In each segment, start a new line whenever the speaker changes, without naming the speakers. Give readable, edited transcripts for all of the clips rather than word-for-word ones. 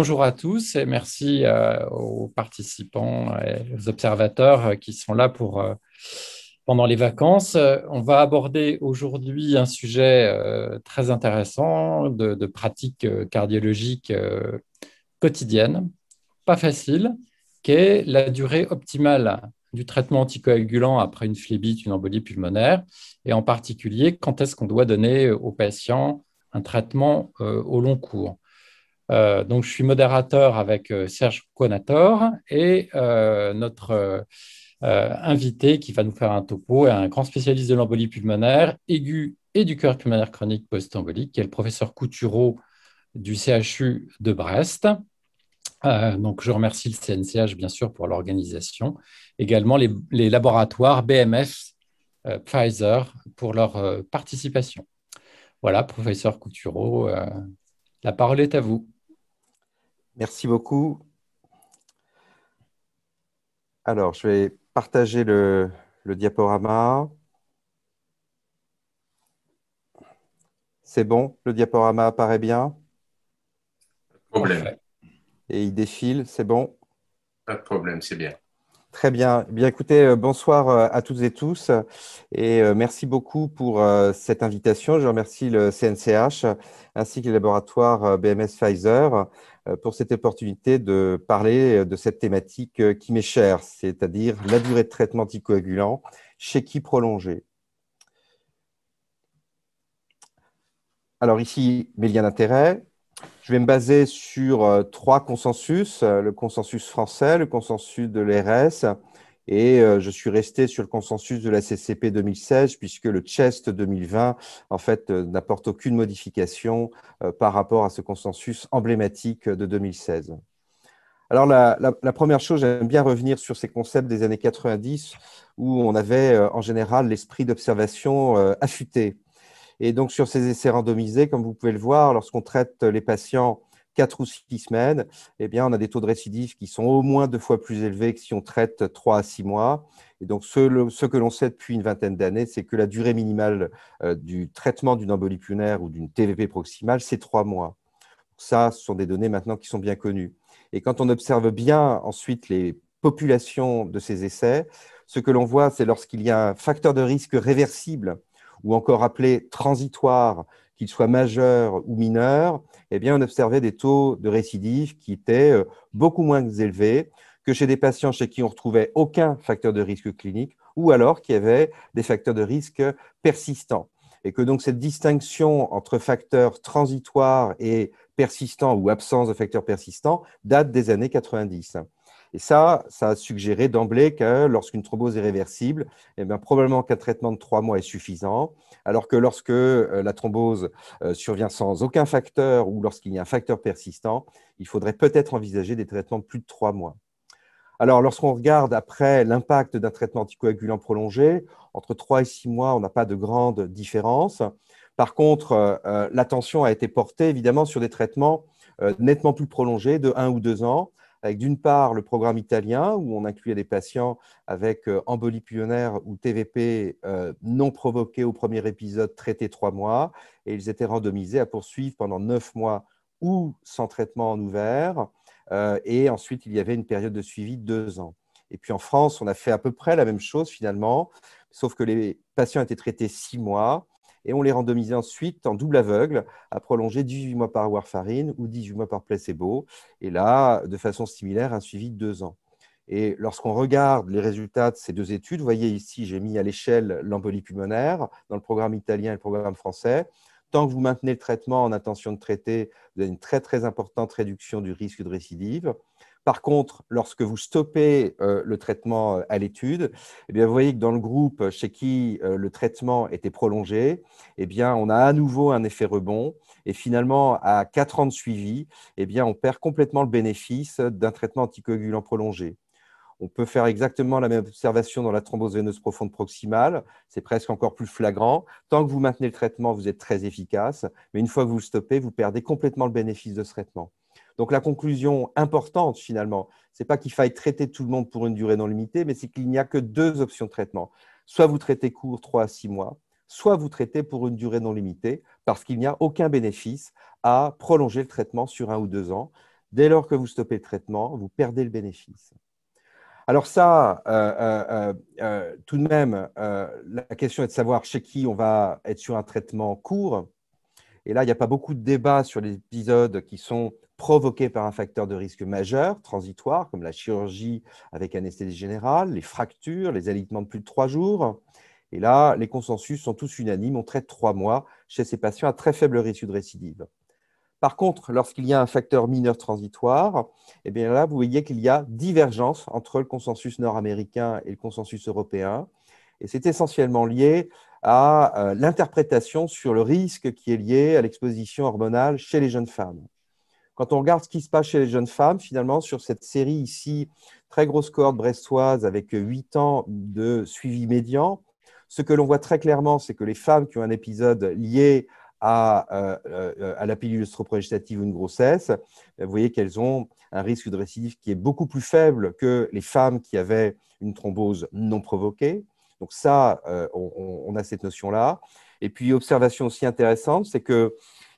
Bonjour à tous et merci aux participants et aux observateurs qui sont là pendant les vacances. On va aborder aujourd'hui un sujet très intéressant de pratique cardiologique quotidienne, pas facile, qui est la durée optimale du traitement anticoagulant après une phlébite, une embolie pulmonaire, et en particulier quand est-ce qu'on doit donner aux patients un traitement au long cours. Donc, je suis modérateur avec Serge Conator et notre invité qui va nous faire un topo est un grand spécialiste de l'embolie pulmonaire aiguë et du cœur pulmonaire chronique post-embolique, qui est le professeur Coutureau du CHU de Brest. Donc, je remercie le CNCH, bien sûr, pour l'organisation. Également, les laboratoires BMF Pfizer pour leur participation. Voilà, professeur Coutureau, la parole est à vous.
Merci beaucoup. Alors, je vais partager le diaporama. C'est bon, le diaporama apparaît bien
Problème.
Parfait.
et il défile, c'est bon?
Pas de problème, c'est bien.
Très bien. Eh bien, écoutez, bonsoir à toutes et tous et merci beaucoup pour cette invitation. Je remercie le CNCH ainsi que les laboratoires BMS Pfizer pour cette opportunité de parler de cette thématique qui m'est chère, c'est-à-dire la durée de traitement anticoagulant chez qui prolongé. Alors ici, mes liens d'intérêt. Je vais me baser sur trois consensus, le consensus français, le consensus de l'ERS, et je suis resté sur le consensus de la CCP 2016, puisque le CHEST 2020, en fait, n'apporte aucune modification par rapport à ce consensus emblématique de 2016. Alors, la première chose, j'aime bien revenir sur ces concepts des années 90, où on avait en général l'esprit d'observation affûté. Et donc, sur ces essais randomisés, comme vous pouvez le voir, lorsqu'on traite les patients 4 ou 6 semaines, eh bien, on a des taux de récidive qui sont au moins 2 fois plus élevés que si on traite 3 à 6 mois. Et donc, ce que l'on sait depuis une vingtaine d'années, c'est que la durée minimale du traitement d'une embolie pulmonaire ou d'une TVP proximale, c'est 3 mois. Ça, ce sont des données maintenant qui sont bien connues. Et quand on observe bien ensuite les populations de ces essais, ce que l'on voit, c'est lorsqu'il y a un facteur de risque réversible ou encore appelé transitoire, qu'il soit majeur ou mineur, eh bien, on observait des taux de récidive qui étaient beaucoup moins élevés que chez des patients chez qui on retrouvait aucun facteur de risque clinique ou alors qui avaient des facteurs de risque persistants. Et que donc cette distinction entre facteurs transitoires et persistants ou absence de facteurs persistants date des années 90. Et ça a suggéré d'emblée que lorsqu'une thrombose est réversible, eh bien, probablement qu'un traitement de 3 mois est suffisant, alors que lorsque la thrombose survient sans aucun facteur ou lorsqu'il y a un facteur persistant, il faudrait peut-être envisager des traitements de plus de 3 mois. Alors, lorsqu'on regarde après l'impact d'un traitement anticoagulant prolongé, entre 3 et 6 mois, on n'a pas de grande différence. Par contre, l'attention a été portée évidemment sur des traitements nettement plus prolongés de 1 ou 2 ans, avec d'une part le programme italien où on incluait des patients avec embolie pulmonaire ou TVP non provoquée au premier épisode traité 3 mois, et ils étaient randomisés à poursuivre pendant 9 mois ou sans traitement en ouvert. Et ensuite, il y avait une période de suivi de 2 ans. Et puis en France, on a fait à peu près la même chose finalement, sauf que les patients étaient traités 6 mois et on les randomisait ensuite en double aveugle à prolonger 18 mois par warfarine ou 18 mois par placebo. Et là, de façon similaire, un suivi de 2 ans. Et lorsqu'on regarde les résultats de ces deux études, vous voyez ici, j'ai mis à l'échelle l'embolie pulmonaire dans le programme italien et le programme français. Tant que vous maintenez le traitement en intention de traiter, vous avez une très, très importante réduction du risque de récidive. Par contre, lorsque vous stoppez le traitement à l'étude, eh bien, vous voyez que dans le groupe chez qui le traitement était prolongé, eh bien, on a à nouveau un effet rebond. Et finalement, à 4 ans de suivi, eh bien, on perd complètement le bénéfice d'un traitement anticoagulant prolongé. On peut faire exactement la même observation dans la thrombose veineuse profonde proximale. C'est presque encore plus flagrant. Tant que vous maintenez le traitement, vous êtes très efficace. Mais une fois que vous le stoppez, vous perdez complètement le bénéfice de ce traitement. Donc, la conclusion importante, finalement, ce n'est pas qu'il faille traiter tout le monde pour une durée non limitée, mais c'est qu'il n'y a que 2 options de traitement. Soit vous traitez court, 3 à 6 mois, soit vous traitez pour une durée non limitée, parce qu'il n'y a aucun bénéfice à prolonger le traitement sur 1 ou 2 ans. Dès lors que vous stoppez le traitement, vous perdez le bénéfice. Alors ça, tout de même, la question est de savoir chez qui on va être sur un traitement court. Et là, il n'y a pas beaucoup de débats sur les épisodes qui sont provoqués par un facteur de risque majeur, transitoire, comme la chirurgie avec anesthésie générale, les fractures, les alitements de plus de 3 jours. Et là, les consensus sont tous unanimes. On traite 3 mois chez ces patients à très faible risque de récidive. Par contre, lorsqu'il y a un facteur mineur transitoire, eh bien là, vous voyez qu'il y a divergence entre le consensus nord-américain et le consensus européen. Et c'est essentiellement lié à l'interprétation sur le risque qui est lié à l'exposition hormonale chez les jeunes femmes. Quand on regarde ce qui se passe chez les jeunes femmes, finalement, sur cette série ici, très grosse cohorte brestoise avec 8 ans de suivi médian, ce que l'on voit très clairement, c'est que les femmes qui ont un épisode lié à la pilule œstroprogestative ou une grossesse, vous voyez qu'elles ont un risque de récidive qui est beaucoup plus faible que les femmes qui avaient une thrombose non provoquée. Donc ça, on a cette notion-là. Et puis, observation aussi intéressante, c'est que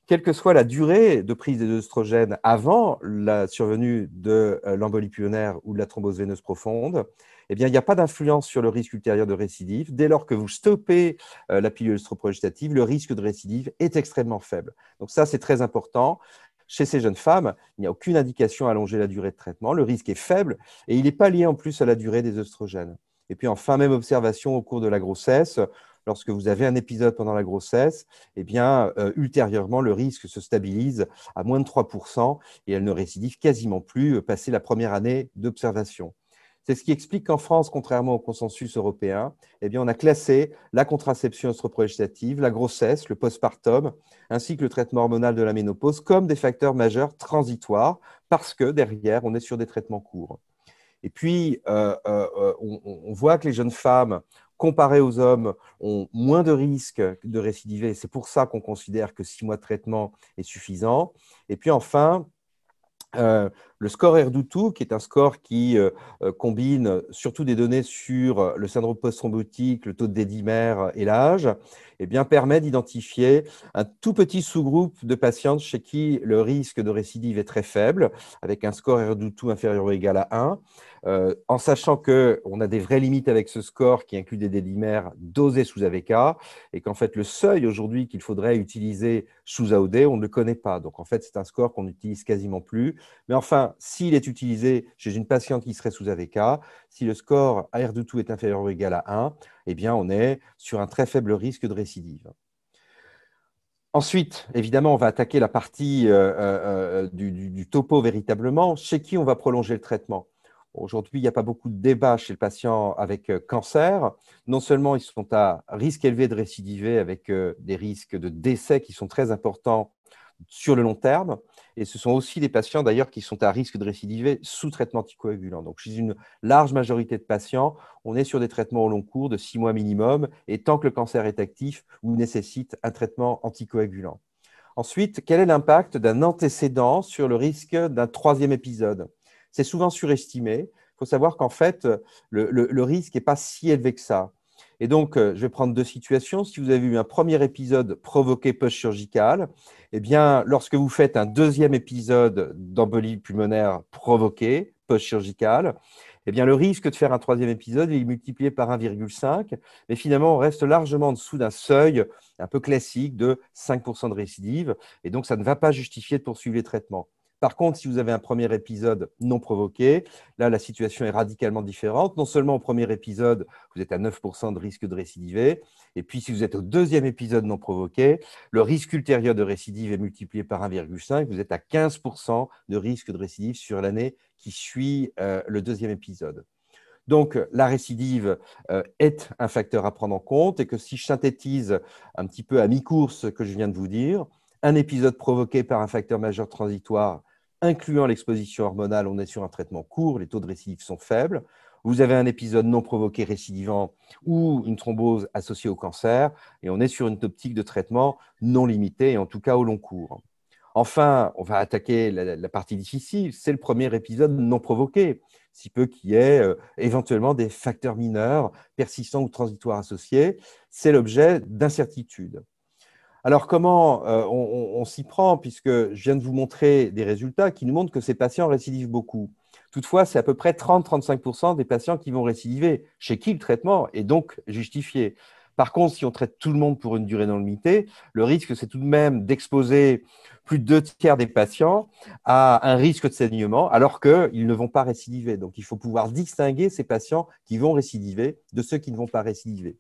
quelle que soit la durée de prise des œstrogènes avant la survenue de l'embolie pulmonaire ou de la thrombose veineuse profonde, eh bien, il n'y a pas d'influence sur le risque ultérieur de récidive. Dès lors que vous stoppez la pilule œstroprogestative, le risque de récidive est extrêmement faible. Donc ça, c'est très important. Chez ces jeunes femmes, il n'y a aucune indication à allonger la durée de traitement. Le risque est faible et il n'est pas lié en plus à la durée des œstrogènes. Et puis enfin, même observation au cours de la grossesse. Lorsque vous avez un épisode pendant la grossesse, eh bien, ultérieurement, le risque se stabilise à moins de 3% et elle ne récidive quasiment plus passé la première année d'observation. C'est ce qui explique qu'en France, contrairement au consensus européen, eh bien, on a classé la contraception œstroprogestative, la grossesse, le postpartum, ainsi que le traitement hormonal de la ménopause comme des facteurs majeurs transitoires parce que derrière, on est sur des traitements courts. Et puis, on voit que les jeunes femmes, comparées aux hommes, ont moins de risques de récidiver. C'est pour ça qu'on considère que 6 mois de traitement est suffisant. Et puis enfin, le score R-DO2, qui est un score qui combine surtout des données sur le syndrome post-thrombotique, le taux de dédimère et l'âge, eh bien, permet d'identifier un tout petit sous-groupe de patientes chez qui le risque de récidive est très faible, avec un score R-DO2 inférieur ou égal à 1, en sachant qu'on a des vraies limites avec ce score qui inclut des dédimères dosés sous AVK, et qu'en fait, le seuil aujourd'hui qu'il faudrait utiliser sous AOD, on ne le connaît pas. Donc, en fait, c'est un score qu'on n'utilise quasiment plus. Mais enfin, s'il est utilisé chez une patiente qui serait sous AVK, si le score AR2 est inférieur ou égal à 1, eh bien, on est sur un très faible risque de récidive. Ensuite, évidemment, on va attaquer la partie du topo véritablement, chez qui on va prolonger le traitement. Aujourd'hui, il n'y a pas beaucoup de débats chez le patient avec cancer. Non seulement ils sont à risque élevé de récidiver avec des risques de décès qui sont très importants sur le long terme, et ce sont aussi des patients d'ailleurs qui sont à risque de récidiver sous traitement anticoagulant. Donc, chez une large majorité de patients, on est sur des traitements au long cours de 6 mois minimum, et tant que le cancer est actif ou nécessite un traitement anticoagulant. Ensuite, quel est l'impact d'un antécédent sur le risque d'un troisième épisode? C'est souvent surestimé. Il faut savoir qu'en fait, le risque n'est pas si élevé que ça. Et donc, je vais prendre 2 situations. Si vous avez eu un premier épisode provoqué post-chirurgical, eh bien, lorsque vous faites un deuxième épisode d'embolie pulmonaire provoquée post-chirurgicale, eh bien, le risque de faire un troisième épisode est multiplié par 1,5, mais finalement, on reste largement en dessous d'un seuil un peu classique de 5% de récidive, et donc ça ne va pas justifier de poursuivre les traitements. Par contre, si vous avez un premier épisode non provoqué, là, la situation est radicalement différente. Non seulement au premier épisode, vous êtes à 9% de risque de récidiver, et puis si vous êtes au deuxième épisode non provoqué, le risque ultérieur de récidive est multiplié par 1,5, vous êtes à 15% de risque de récidive sur l'année qui suit le deuxième épisode. Donc, la récidive est un facteur à prendre en compte, et que si je synthétise un petit peu à mi-course ce que je viens de vous dire, un épisode provoqué par un facteur majeur transitoire, incluant l'exposition hormonale, on est sur un traitement court, les taux de récidive sont faibles. Vous avez un épisode non provoqué récidivant ou une thrombose associée au cancer, et on est sur une optique de traitement non limitée, et en tout cas au long cours. Enfin, on va attaquer la partie difficile, c'est le premier épisode non provoqué, si peu qu'il y ait éventuellement des facteurs mineurs, persistants ou transitoires associés. C'est l'objet d'incertitudes. Alors, comment on s'y prend, puisque je viens de vous montrer des résultats qui nous montrent que ces patients récidivent beaucoup. Toutefois, c'est à peu près 30-35% des patients qui vont récidiver, chez qui le traitement est donc justifié. Par contre, si on traite tout le monde pour une durée non limitée, le risque, c'est tout de même d'exposer plus de 2 tiers des patients à un risque de saignement, alors qu'ils ne vont pas récidiver. Donc, il faut pouvoir distinguer ces patients qui vont récidiver de ceux qui ne vont pas récidiver.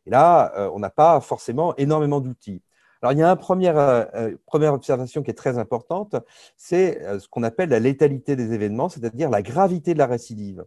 Et là, on n'a pas forcément énormément d'outils. Alors, il y a une première observation qui est très importante, c'est ce qu'on appelle la létalité des événements, c'est-à-dire la gravité de la récidive.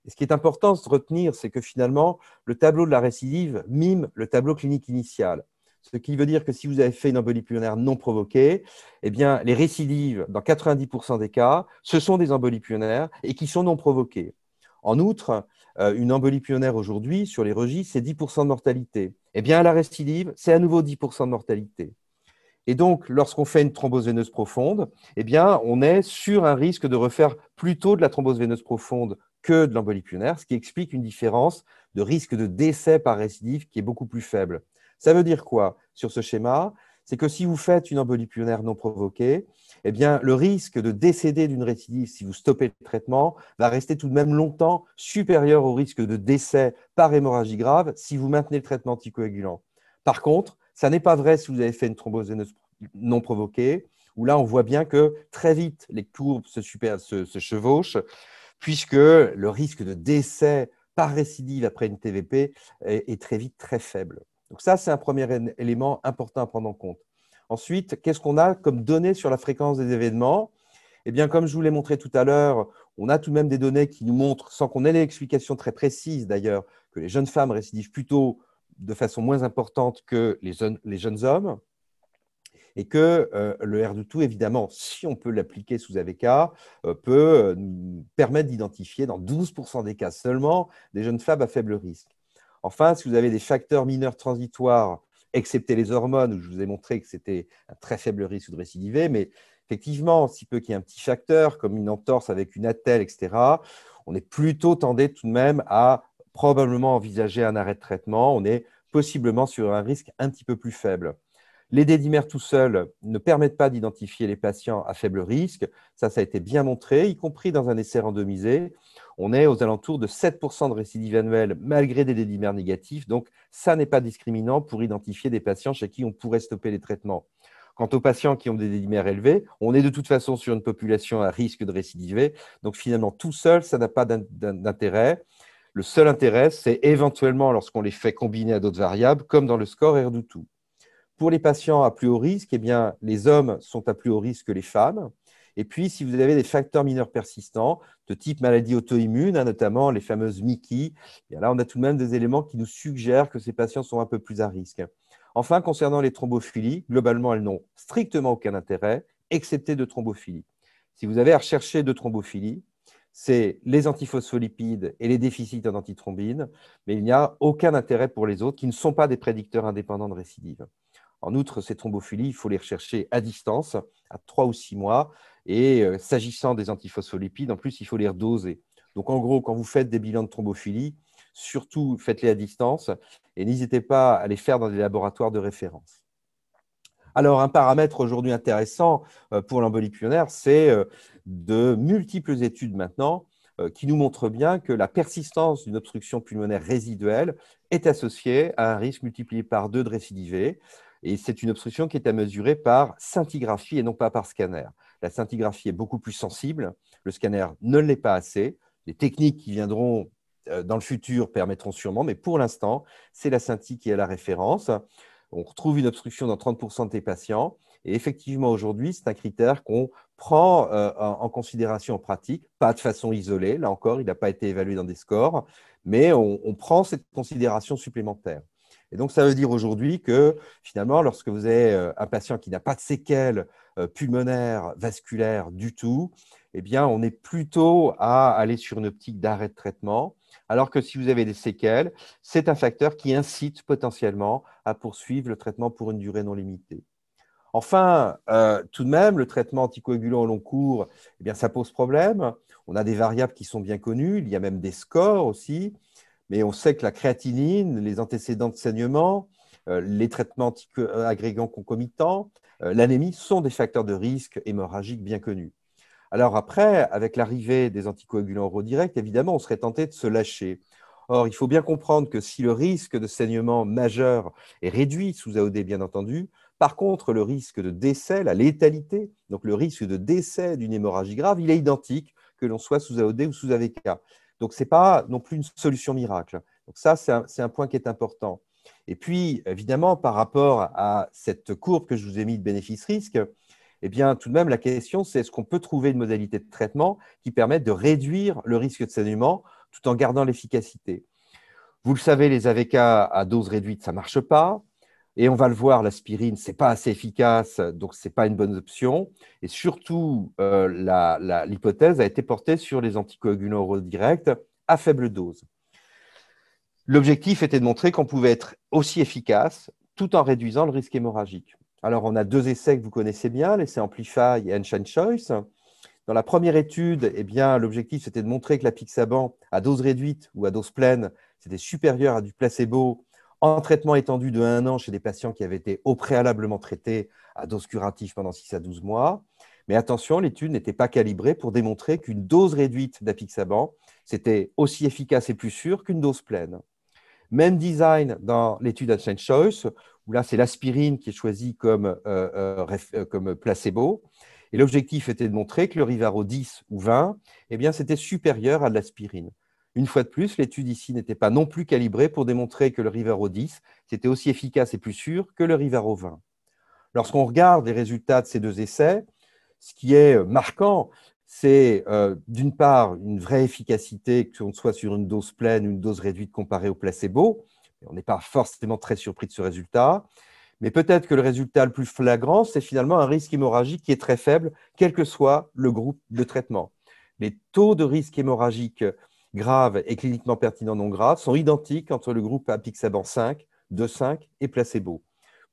Et ce qui est important de retenir, c'est que finalement, le tableau de la récidive mime le tableau clinique initial. Ce qui veut dire que si vous avez fait une embolie pulmonaire non provoquée, eh bien, les récidives, dans 90% des cas, ce sont des embolies pulmonaires et qui sont non provoquées. En outre, une embolie pulmonaire aujourd'hui, sur les registres, c'est 10% de mortalité. Eh bien, à la récidive, c'est à nouveau 10% de mortalité. Et donc, lorsqu'on fait une thrombose veineuse profonde, eh bien, on est sur un risque de refaire plutôt de la thrombose veineuse profonde que de l'embolie pulmonaire, ce qui explique une différence de risque de décès par récidive qui est beaucoup plus faible. Ça veut dire quoi sur ce schéma? C'est que si vous faites une embolie pulmonaire non provoquée, eh bien, le risque de décéder d'une récidive si vous stoppez le traitement va rester tout de même longtemps supérieur au risque de décès par hémorragie grave si vous maintenez le traitement anticoagulant. Par contre, ça n'est pas vrai si vous avez fait une thrombose veineuse non provoquée, où là, on voit bien que très vite, les courbes se chevauchent, puisque le risque de décès par récidive après une TVP est très vite très faible. Donc ça, c'est un premier élément important à prendre en compte. Ensuite, qu'est-ce qu'on a comme données sur la fréquence des événements? Eh bien, comme je vous l'ai montré tout à l'heure, on a tout de même des données qui nous montrent, sans qu'on ait l'explication très précise d'ailleurs, que les jeunes femmes récidivent plutôt de façon moins importante que les jeunes hommes, et que le R2-2, évidemment, si on peut l'appliquer sous AVK, peut nous permettre d'identifier dans 12% des cas seulement des jeunes femmes à faible risque. Enfin, si vous avez des facteurs mineurs transitoires, excepté les hormones, où je vous ai montré que c'était un très faible risque de récidiver, mais effectivement, si peu qu'il y ait un petit facteur, comme une entorse avec une attelle, etc., on est plutôt tendé tout de même à probablement envisager un arrêt de traitement. On est possiblement sur un risque un petit peu plus faible. Les dédimères tout seuls ne permettent pas d'identifier les patients à faible risque. Ça a été bien montré, y compris dans un essai randomisé. On est aux alentours de 7% de récidive annuelle malgré des dédimères négatifs. Donc, ça n'est pas discriminant pour identifier des patients chez qui on pourrait stopper les traitements. Quant aux patients qui ont des dédimères élevés, on est de toute façon sur une population à risque de récidiver. Donc, finalement, tout seul, ça n'a pas d'intérêt. Le seul intérêt, c'est éventuellement lorsqu'on les fait combiner à d'autres variables, comme dans le score R2-2. Pour les patients à plus haut risque, eh bien, les hommes sont à plus haut risque que les femmes. Et puis, si vous avez des facteurs mineurs persistants de type maladie auto-immune, notamment les fameuses MICI, eh là, on a tout de même des éléments qui nous suggèrent que ces patients sont un peu plus à risque. Enfin, concernant les thrombophilies, globalement, elles n'ont strictement aucun intérêt, excepté de thrombophilie. Si vous avez à rechercher de thrombophilie, c'est les antiphospholipides et les déficits en antithrombine, mais il n'y a aucun intérêt pour les autres qui ne sont pas des prédicteurs indépendants de récidive. En outre, ces thrombophilies, il faut les rechercher à distance, à 3 ou 6 mois. Et s'agissant des antiphospholipides, en plus, il faut les redoser. Donc, en gros, quand vous faites des bilans de thrombophilie, surtout faites-les à distance et n'hésitez pas à les faire dans des laboratoires de référence. Alors, un paramètre aujourd'hui intéressant pour l'embolie pulmonaire, c'est de multiples études maintenant qui nous montrent bien que la persistance d'une obstruction pulmonaire résiduelle est associée à un risque multiplié par 2 de récidiver. Et c'est une obstruction qui est à mesurer par scintigraphie et non pas par scanner. La scintigraphie est beaucoup plus sensible, le scanner ne l'est pas assez. Les techniques qui viendront dans le futur permettront sûrement, mais pour l'instant, c'est la scinti qui est la référence. On retrouve une obstruction dans 30% des patients. Et effectivement, aujourd'hui, c'est un critère qu'on prend en considération en pratique, pas de façon isolée. Là encore, il n'a pas été évalué dans des scores, mais on prend cette considération supplémentaire. Et donc, ça veut dire aujourd'hui que finalement, lorsque vous avez un patient qui n'a pas de séquelles pulmonaires, vasculaires du tout, eh bien, on est plutôt à aller sur une optique d'arrêt de traitement. Alors que si vous avez des séquelles, c'est un facteur qui incite potentiellement à poursuivre le traitement pour une durée non limitée. Enfin, tout de même, le traitement anticoagulant au long cours, eh bien, ça pose problème. On a des variables qui sont bien connues, il y a même des scores aussi, mais on sait que la créatinine, les antécédents de saignement, les traitements antiagrégants concomitants, l'anémie sont des facteurs de risque hémorragique bien connus. Alors après, avec l'arrivée des anticoagulants oraux directs, évidemment, on serait tenté de se lâcher. Or, il faut bien comprendre que si le risque de saignement majeur est réduit sous AOD, bien entendu, par contre, le risque de décès, la létalité, donc le risque de décès d'une hémorragie grave, il est identique que l'on soit sous AOD ou sous AVK. Donc, ce n'est pas non plus une solution miracle. Donc ça, c'est un point qui est important. Et puis, évidemment, par rapport à cette courbe que je vous ai mis de bénéfice-risque, eh bien, tout de même, la question, c'est est-ce qu'on peut trouver une modalité de traitement qui permette de réduire le risque de saignement tout en gardant l'efficacité. Vous le savez, les AVK à dose réduite, ça ne marche pas. Et on va le voir, l'aspirine, ce n'est pas assez efficace, donc ce n'est pas une bonne option. Et surtout, l'hypothèse a été portée sur les anticoagulants oraux directs à faible dose. L'objectif était de montrer qu'on pouvait être aussi efficace tout en réduisant le risque hémorragique. Alors, on a deux essais que vous connaissez bien, l'essai Amplify et Ancient Choice. Dans la première étude, eh bien, l'objectif, c'était de montrer que l'apixaban à dose réduite ou à dose pleine, c'était supérieur à du placebo en traitement étendu de 1 an chez des patients qui avaient été au préalablement traités à dose curative pendant 6 à 12 mois. Mais attention, l'étude n'était pas calibrée pour démontrer qu'une dose réduite d'apixaban, c'était aussi efficace et plus sûr qu'une dose pleine. Même design dans l'étude Ancient Choice, où là, c'est l'aspirine qui est choisie comme placebo. Et l'objectif était de montrer que le Rivaro 10 ou 20, eh bien, c'était supérieur à de l'aspirine. Une fois de plus, l'étude ici n'était pas non plus calibrée pour démontrer que le Rivaro 10, c'était aussi efficace et plus sûr que le Rivaro 20. Lorsqu'on regarde les résultats de ces deux essais, ce qui est marquant, c'est d'une part une vraie efficacité, que l'on soit sur une dose pleine ou une dose réduite comparée au placebo. On n'est pas forcément très surpris de ce résultat. Mais peut-être que le résultat le plus flagrant, c'est finalement un risque hémorragique qui est très faible, quel que soit le groupe de traitement. Les taux de risque hémorragique grave et cliniquement pertinent non grave sont identiques entre le groupe apixaban 5, 2,5 et placebo.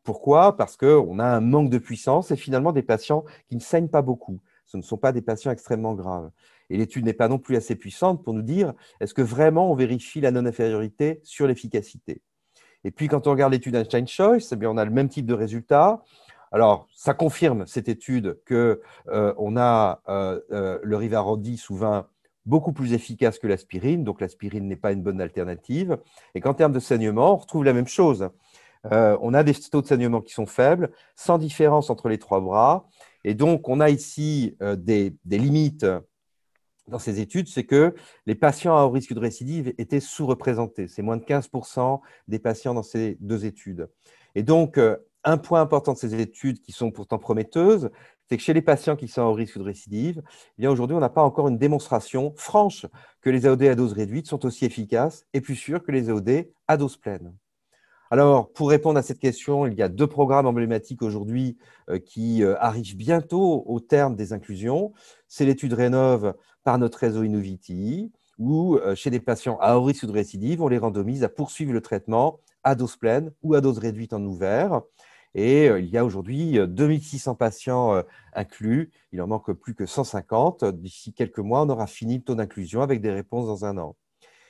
Pourquoi? Parce qu'on a un manque de puissance et finalement des patients qui ne saignent pas beaucoup. Ce ne sont pas des patients extrêmement graves. Et l'étude n'est pas non plus assez puissante pour nous dire est-ce que vraiment on vérifie la non-infériorité sur l'efficacité. Et puis, quand on regarde l'étude Ancient Choice, eh bien, on a le même type de résultat. Alors, ça confirme cette étude qu'on a le Rivaro 10 ou 20 beaucoup plus efficace que l'aspirine, donc l'aspirine n'est pas une bonne alternative. Et qu'en termes de saignement, on retrouve la même chose. On a des taux de saignement qui sont faibles, sans différence entre les trois bras. Et donc, on a ici des limites dans ces études, c'est que les patients à haut risque de récidive étaient sous-représentés. C'est moins de 15% des patients dans ces deux études. Et donc, un point important de ces études qui sont pourtant prometteuses, c'est que chez les patients qui sont à haut risque de récidive, eh bien aujourd'hui, on n'a pas encore une démonstration franche que les AOD à dose réduite sont aussi efficaces et plus sûrs que les AOD à dose pleine. Alors, pour répondre à cette question, il y a deux programmes emblématiques aujourd'hui qui arrivent bientôt au terme des inclusions. C'est l'étude Rénov par notre réseau Innoviti, où chez des patients à haut risque de récidive, on les randomise à poursuivre le traitement à dose pleine ou à dose réduite en ouvert. Et il y a aujourd'hui 2600 patients inclus. Il en manque plus que 150. D'ici quelques mois, on aura fini le taux d'inclusion avec des réponses dans 1 an.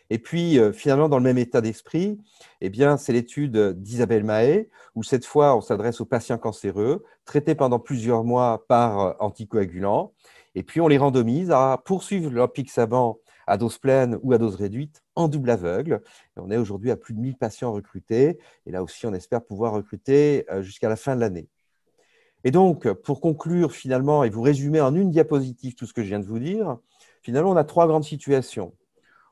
Et puis, finalement, dans le même état d'esprit, eh bien, c'est l'étude d'Isabelle Mahé, où cette fois, on s'adresse aux patients cancéreux, traités pendant plusieurs mois par anticoagulants, et puis on les randomise à poursuivre l'apixaban à dose pleine ou à dose réduite en double aveugle. Et on est aujourd'hui à plus de 1000 patients recrutés, et là aussi, on espère pouvoir recruter jusqu'à la fin de l'année. Et donc, pour conclure finalement, et vous résumer en une diapositive tout ce que je viens de vous dire, finalement, on a 3 grandes situations.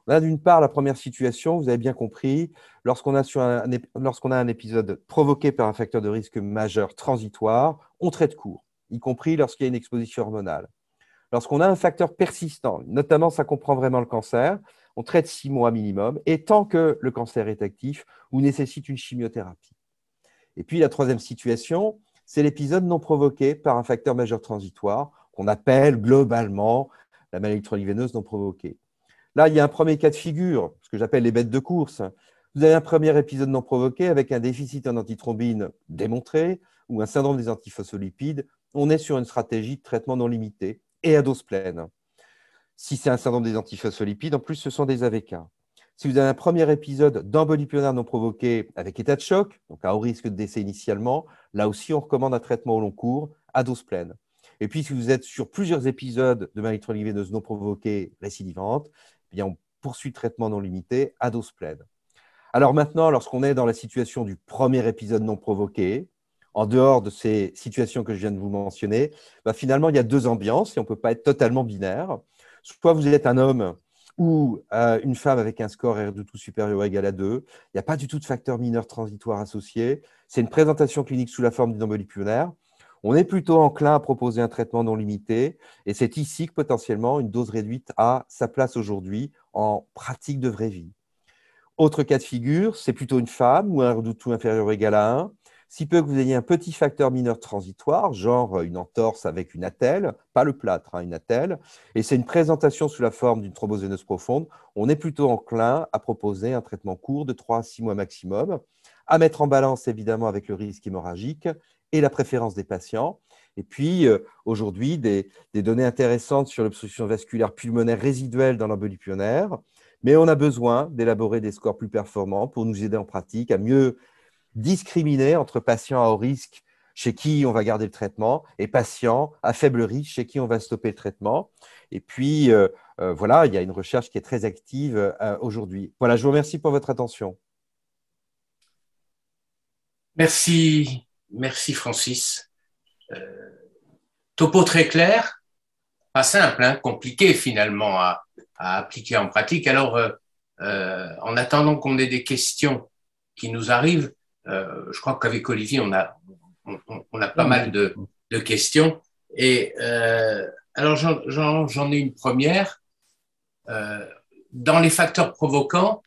On a d'une part la première situation, vous avez bien compris, lorsqu'on a un épisode provoqué par un facteur de risque majeur transitoire, on traite court, y compris lorsqu'il y a une exposition hormonale. Lorsqu'on a un facteur persistant, notamment ça comprend vraiment le cancer, on traite 6 mois minimum, et tant que le cancer est actif ou nécessite une chimiothérapie. Et puis la troisième situation, c'est l'épisode non provoqué par un facteur majeur transitoire, qu'on appelle globalement la maladie électrolyte-veineuse non provoquée. Là, il y a un premier cas de figure, ce que j'appelle les bêtes de course. Vous avez un premier épisode non provoqué avec un déficit en antithrombine démontré ou un syndrome des antiphospholipides. On est sur une stratégie de traitement non limité et à dose pleine. Si c'est un syndrome des antiphospholipides, en plus, ce sont des AVK. Si vous avez un premier épisode d'embolie pulmonaire non provoquée avec état de choc, donc à haut risque de décès initialement, là aussi, on recommande un traitement au long cours à dose pleine. Et puis, si vous êtes sur plusieurs épisodes de maladie chronique veineuse non provoquée récidivante, eh bien, on poursuit le traitement non limité à dose pleine. Alors maintenant, lorsqu'on est dans la situation du premier épisode non provoqué, en dehors de ces situations que je viens de vous mentionner, finalement, il y a deux ambiances et on ne peut pas être totalement binaire. Soit vous êtes un homme ou une femme avec un score R2 supérieur ou égal à 2. Il n'y a pas du tout de facteur mineur transitoire associé. C'est une présentation clinique sous la forme d'une embolie pulmonaire. On est plutôt enclin à proposer un traitement non limité et c'est ici que potentiellement une dose réduite a sa place aujourd'hui en pratique de vraie vie. Autre cas de figure, c'est plutôt une femme ou un R2 inférieur ou égal à 1. Si peu que vous ayez un petit facteur mineur transitoire, genre une entorse avec une attelle, pas le plâtre, une attelle, et c'est une présentation sous la forme d'une thrombose veineuse profonde, on est plutôt enclin à proposer un traitement court de 3 à 6 mois maximum, à mettre en balance évidemment avec le risque hémorragique et la préférence des patients. Et puis, aujourd'hui, des données intéressantes sur l'obstruction vasculaire pulmonaire résiduelle dans l'embolie pulmonaire, mais on a besoin d'élaborer des scores plus performants pour nous aider en pratique à mieux discriminer entre patients à haut risque chez qui on va garder le traitement et patients à faible risque chez qui on va stopper le traitement. Et puis, voilà, il y a une recherche qui est très active aujourd'hui. Voilà, je vous remercie pour votre attention.
Merci, Francis. Topo très clair, pas simple, compliqué finalement à appliquer en pratique. Alors, en attendant qu'on ait des questions qui nous arrivent, je crois qu'avec Olivier, on a pas mal de questions. Et alors, j'en ai une première. Dans les facteurs provoquants,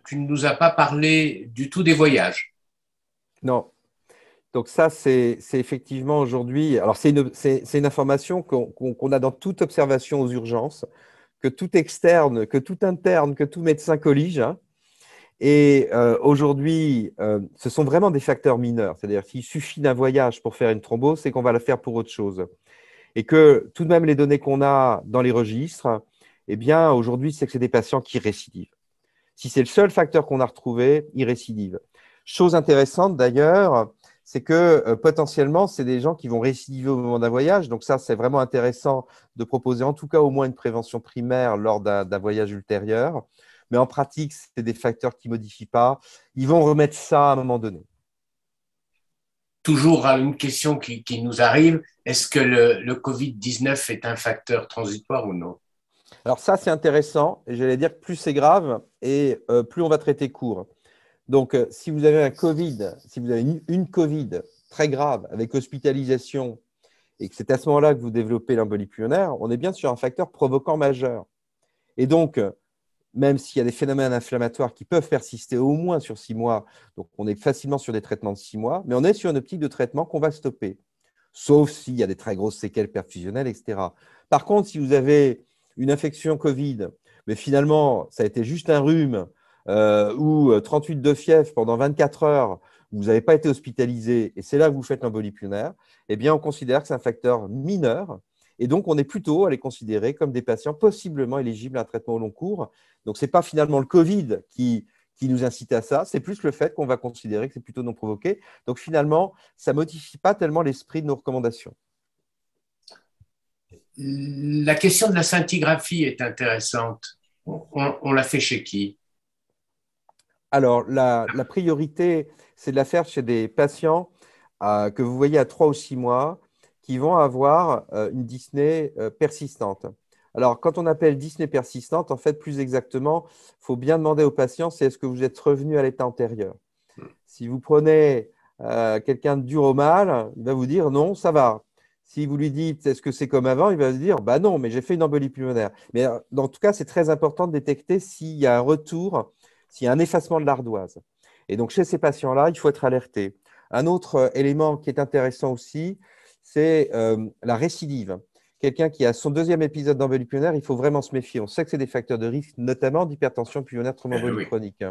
tu ne nous as pas parlé du tout des voyages.
Non. Donc ça, c'est effectivement aujourd'hui… Alors, c'est une information qu'on a dans toute observation aux urgences, que tout externe, que tout interne, que tout médecin collige. Et aujourd'hui, ce sont vraiment des facteurs mineurs. C'est-à-dire qu'il suffit d'un voyage pour faire une thrombose, c'est qu'on va la faire pour autre chose. Et que tout de même, les données qu'on a dans les registres, eh bien, aujourd'hui, c'est que c'est des patients qui récidivent. Si c'est le seul facteur qu'on a retrouvé, ils récidivent. Chose intéressante d'ailleurs, c'est que potentiellement, c'est des gens qui vont récidiver au moment d'un voyage. Donc ça, c'est vraiment intéressant de proposer en tout cas au moins une prévention primaire lors d'un voyage ultérieur. Mais en pratique, c'est des facteurs qui ne modifient pas. Ils vont remettre ça à un moment donné.
Toujours une question qui nous arrive, est-ce que le Covid-19 est un facteur transitoire ou non?
Alors ça, c'est intéressant. Et j'allais dire que plus c'est grave et plus on va traiter court. Donc, si vous avez un Covid, si vous avez une Covid très grave avec hospitalisation et que c'est à ce moment-là que vous développez l'embolie pulmonaire, on est bien sur un facteur provoquant majeur. Et donc, même s'il y a des phénomènes inflammatoires qui peuvent persister au moins sur 6 mois, donc on est facilement sur des traitements de 6 mois, mais on est sur une optique de traitement qu'on va stopper, sauf s'il y a des très grosses séquelles perfusionnelles, etc. Par contre, si vous avez une infection Covid, mais finalement, ça a été juste un rhume ou 38 de fièvre pendant 24 heures, vous n'avez pas été hospitalisé, et c'est là que vous faites l'embolie pulmonaire, eh bien, on considère que c'est un facteur mineur. Et donc, on est plutôt à les considérer comme des patients possiblement éligibles à un traitement au long cours. Donc, ce n'est pas finalement le Covid qui nous incite à ça, c'est plus le fait qu'on va considérer que c'est plutôt non provoqué. Donc, finalement, ça ne modifie pas tellement l'esprit de nos recommandations.
La question de la scintigraphie est intéressante. On l'a fait chez qui?
Alors, la priorité, c'est de la faire chez des patients que vous voyez à 3 ou 6 mois qui vont avoir une dyspnée persistante. Alors, quand on appelle dyspnée persistante, en fait, plus exactement, il faut bien demander au patient, c'est est-ce que vous êtes revenu à l'état antérieur? Si vous prenez quelqu'un de dur au mal, il va vous dire non, ça va. Si vous lui dites est-ce que c'est comme avant, il va vous dire bah non, mais j'ai fait une embolie pulmonaire. Mais en tout cas, c'est très important de détecter s'il y a un retour, s'il y a un effacement de l'ardoise. Et donc, chez ces patients-là, il faut être alerté. Un autre élément qui est intéressant aussi, c'est la récidive. Quelqu'un qui a son deuxième épisode d'embolie pulmonaire, il faut vraiment se méfier. On sait que c'est des facteurs de risque, notamment d'hypertension pulmonaire thromboembolie chronique.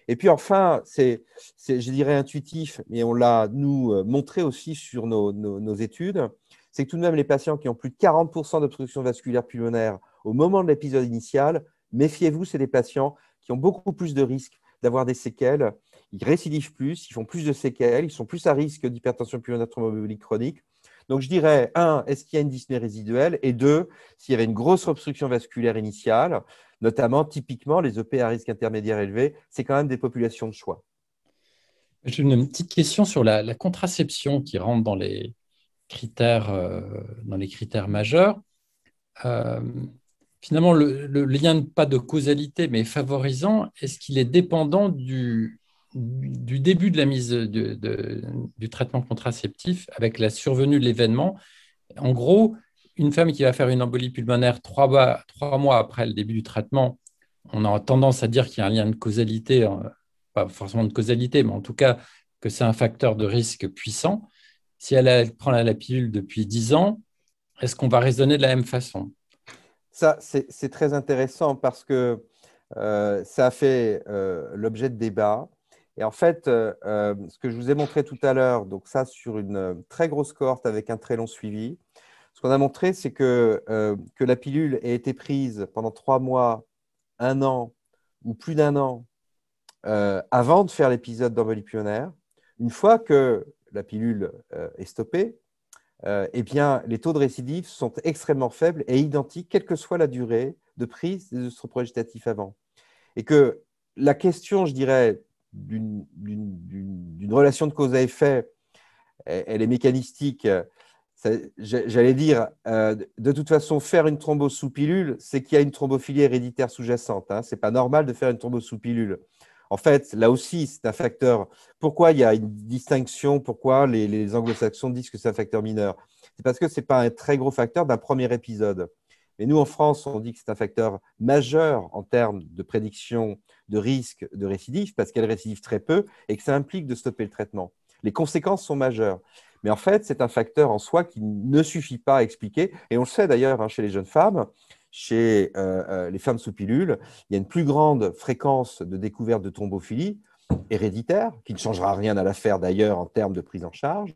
Et puis enfin, c'est, je dirais, intuitif, mais on l'a nous montré aussi sur nos études, c'est que tout de même les patients qui ont plus de 40% d'obstruction vasculaire pulmonaire au moment de l'épisode initial, méfiez-vous, c'est des patients qui qui ont beaucoup plus de risques d'avoir des séquelles. Ils récidivent plus, ils font plus de séquelles, ils sont plus à risque d'hypertension pulmonaire thromboembolique chronique. Donc, je dirais, un, est-ce qu'il y a une dyspnée résiduelle? Et deux, s'il y avait une grosse obstruction vasculaire initiale, notamment, typiquement, les EP à risque intermédiaire élevé, c'est quand même des populations de choix.
J'ai une petite question sur la contraception qui rentre dans les critères majeurs. Euh, Finalement, le lien pas de causalité, mais favorisant, est-ce qu'il est dépendant du début de la mise du traitement contraceptif avec la survenue de l'événement? En gros, une femme qui va faire une embolie pulmonaire 3 mois après le début du traitement, on a tendance à dire qu'il y a un lien de causalité, pas forcément de causalité, mais en tout cas que c'est un facteur de risque puissant. Si elle prend la pilule depuis 10 ans, est-ce qu'on va raisonner de la même façon?
Ça, c'est très intéressant parce que ça a fait l'objet de débats. Et en fait, ce que je vous ai montré tout à l'heure, donc ça sur une très grosse cohorte avec un très long suivi, ce qu'on a montré, c'est que la pilule ait été prise pendant 3 mois, 1 an ou plus d'1 an avant de faire l'épisode d'embolie pulmonaire. Une fois que la pilule est stoppée, eh bien, les taux de récidive sont extrêmement faibles et identiques, quelle que soit la durée de prise des œstroprogestatifs avant. Et que la question, je dirais, d'une relation de cause à effet, elle est mécanistique. J'allais dire, de toute façon, faire une thrombose sous pilule, c'est qu'il y a une thrombophilie héréditaire sous-jacente. Ce n'est pas normal de faire une thrombose sous pilule. En fait, là aussi, c'est un facteur. Pourquoi il y a une distinction? Pourquoi les anglo-saxons disent que c'est un facteur mineur? C'est parce que ce n'est pas un très gros facteur d'un premier épisode. Mais nous, en France, on dit que c'est un facteur majeur en termes de prédiction de risque de récidive, parce qu'elle récidive très peu et que ça implique de stopper le traitement. Les conséquences sont majeures. Mais en fait, c'est un facteur en soi qui ne suffit pas à expliquer. Et on le sait d'ailleurs chez les jeunes femmes, chez les femmes sous pilule, il y a une plus grande fréquence de découverte de thrombophilie héréditaire, qui ne changera rien à l'affaire d'ailleurs en termes de prise en charge.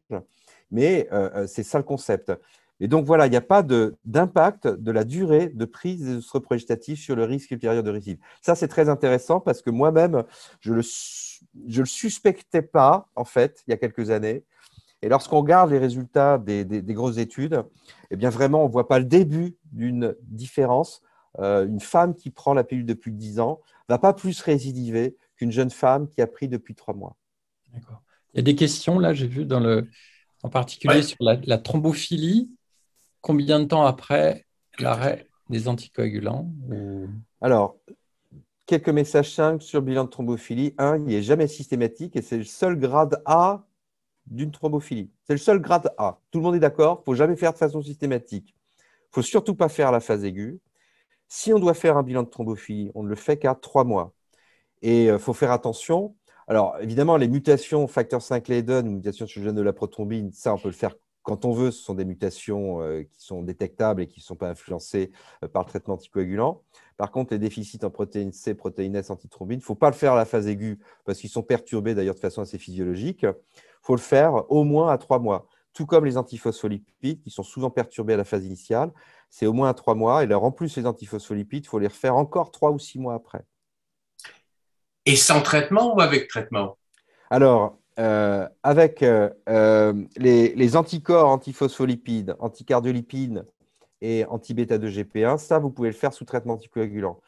Mais c'est ça le concept. Et donc voilà, il n'y a pas d'impact de la durée de prise des œstroprogestatifs sur le risque ultérieur de récidive. Ça, c'est très intéressant parce que moi-même, je le suspectais pas, en fait, il y a quelques années. Et lorsqu'on regarde les résultats des grosses études, eh bien vraiment, on ne voit pas le début d'une différence. Une femme qui prend la pilule depuis 10 ans ne va pas plus récidiver qu'une jeune femme qui a pris depuis 3 mois.
D'accord. Il y a des questions, là, j'ai vu en particulier
Ouais.
sur la thrombophilie. Combien de temps après l'arrêt des anticoagulants
Alors, quelques messages simples sur le bilan de thrombophilie. Un, il n'est jamais systématique et c'est le seul grade A d'une thrombophilie. C'est le seul grade A. Tout le monde est d'accord, il ne faut jamais faire de façon systématique. Il ne faut surtout pas faire la phase aiguë. Si on doit faire un bilan de thrombophilie, on ne le fait qu'à 3 mois. Et il faut faire attention. Alors, évidemment, les mutations facteur 5 Leiden, mutations sur le gène de la prothrombine, ça, on peut le faire quand on veut. Ce sont des mutations qui sont détectables et qui ne sont pas influencées par le traitement anticoagulant. Par contre, les déficits en protéine C, protéine S, antithrombine, il ne faut pas le faire à la phase aiguë parce qu'ils sont perturbés d'ailleurs de façon assez physiologique. Il faut le faire au moins à 3 mois. Tout comme les antiphospholipides qui sont souvent perturbés à la phase initiale, c'est au moins à 3 mois. Et alors, en plus, les antiphospholipides, il faut les refaire encore 3 ou 6 mois après.
Et sans traitement ou avec traitement?
Alors, avec les anticorps antiphospholipides, anticardiolipides et anti-bêta-2-GP1, ça, vous pouvez le faire sous traitement anticoagulant.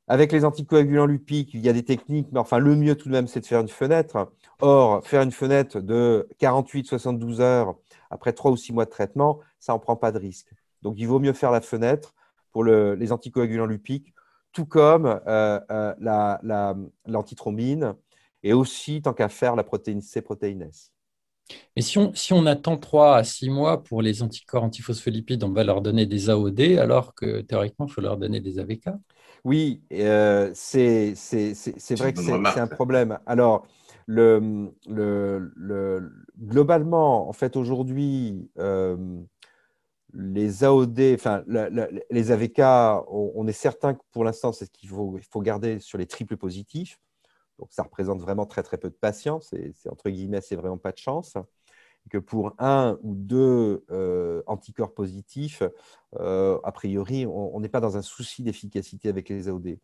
Avec les anticoagulants lupiques, il y a des techniques, mais enfin, le mieux tout de même, c'est de faire une fenêtre. Or, faire une fenêtre de 48-72 heures après 3 ou 6 mois de traitement, ça n'en prend pas de risque. Donc, il vaut mieux faire la fenêtre pour les anticoagulants lupiques, tout comme l'antithrombine et aussi, tant qu'à faire, la protéine C, protéine S.
Mais si on attend 3 à 6 mois pour les anticorps antiphospholipides, on va leur donner des AOD, alors que théoriquement, il faut leur donner des AVK.
Oui, c'est
C'est
vrai
une
que
bonne
c'est un
remarque.
problème. Alors, globalement, en fait, aujourd'hui, les AOD, enfin, les AVK, on est certain que pour l'instant, c'est ce il faut garder sur les triples positifs. Donc, ça représente vraiment très, très peu de patients. C'est entre guillemets, c'est vraiment pas de chance. Que pour un ou deux anticorps positifs, a priori, on n'est pas dans un souci d'efficacité avec les AOD.